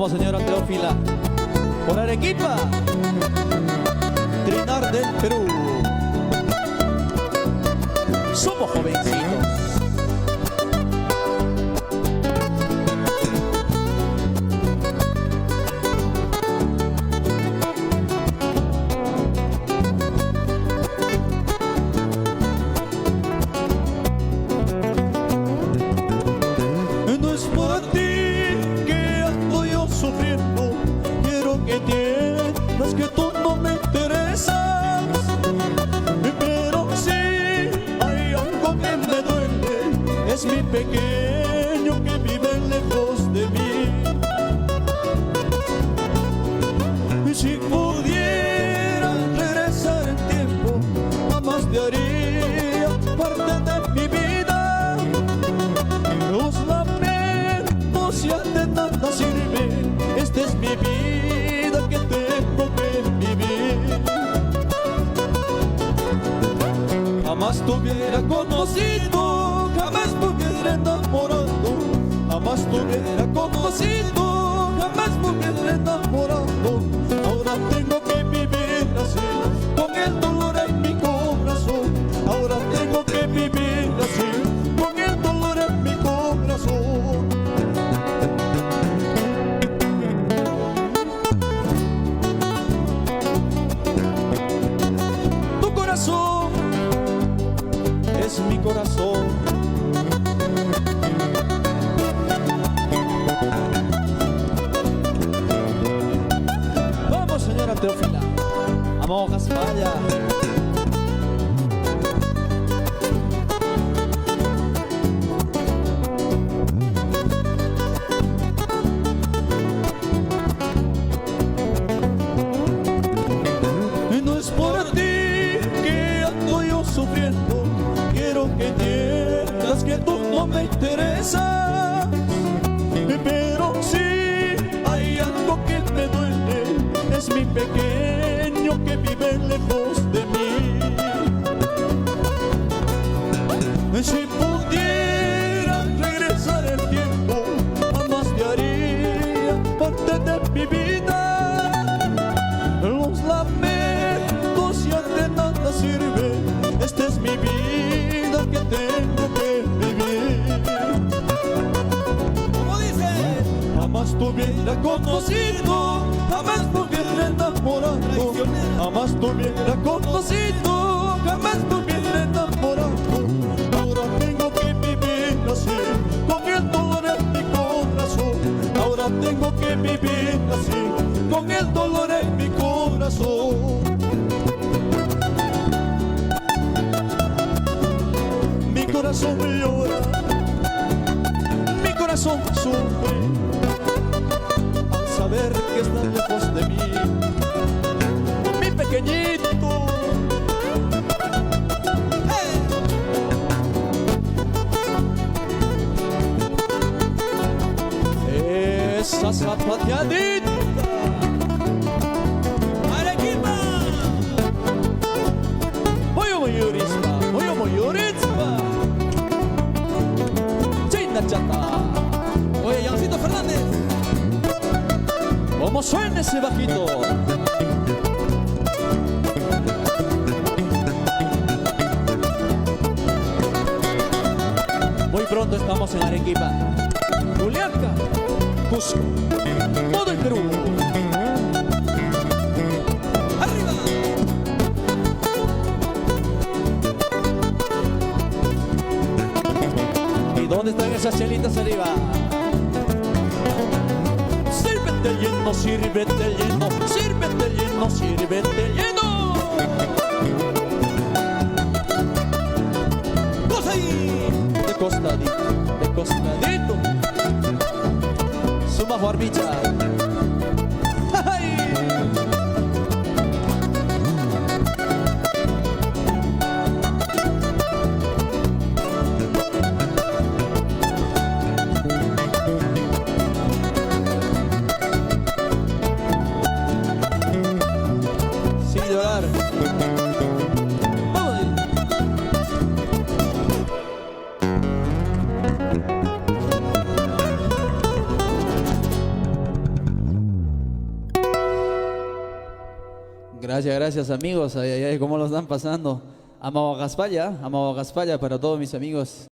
Vamos, señora Teófila. Por Arequipa, Trinar del Perú. Somos jovencitos. No es por ti que estoy yo sufriendo, quiero que entiendas que tú no me interesas, pero sí hay algo que me duele, es mi pequeño que vive lejos de mí. Y si pudiera regresar el tiempo, jamás te haría parte de mi vida. Los lamentos ya de nada sirven, esta es mi vida que tengo que vivir. Jamás te hubiera conocido, jamás te hubiera enamorado, jamás te hubiera conocido, jamás te hubiera enamorado. Ahora tengo que vivir así, con el dolor en mi corazón. Ahora tengo que vivir así, con el dolor en mi corazón. Tu corazón es mi corazón. Vamos, señora Teófila. Vamos, Gaspalla. No es por ti que ando yo sufriendo, quiero que entiendas que tú no me interesas, pero sí hay algo que me duele, es mi pequeño que vive lejos de mí. Si pudiera regresar el tiempo, jamás te haría parte de mi vida. Los lamentos ya de nada sirven, esta es mi vida que tengo que vivir. ¿Cómo dice? Jamás te hubiera conocido, jamás te hubiera enamorado, jamás te hubiera conocido, jamás te hubiera enamorado. Ahora tengo que vivir así, con el dolor en mi corazón. Ahora tengo que vivir así, con el dolor en mi corazón. Mi corazón llora, mi corazón sufre al saber que estás lejos de mí, mi pequeñito. Esa zapateadita Arequipa. muy yurispa China chata. Oye, Yancito Fernández. ¿Cómo suena ese bajito? Muy pronto estamos en Arequipa, Juliaca, Cusco, todo el Perú. arriba. ¿Y dónde están esas chelitas arriba? Sírvete lleno, sírvete lleno, sírvete lleno, sírvete lleno. ¡Cosa ahí! De costadito, suma barbicha. ¡Ay! Sin llorar. Vamos ahí. Gracias, gracias amigos. Ay, ay, ay, ¿cómo lo están pasando? Amawagaspalla para todos mis amigos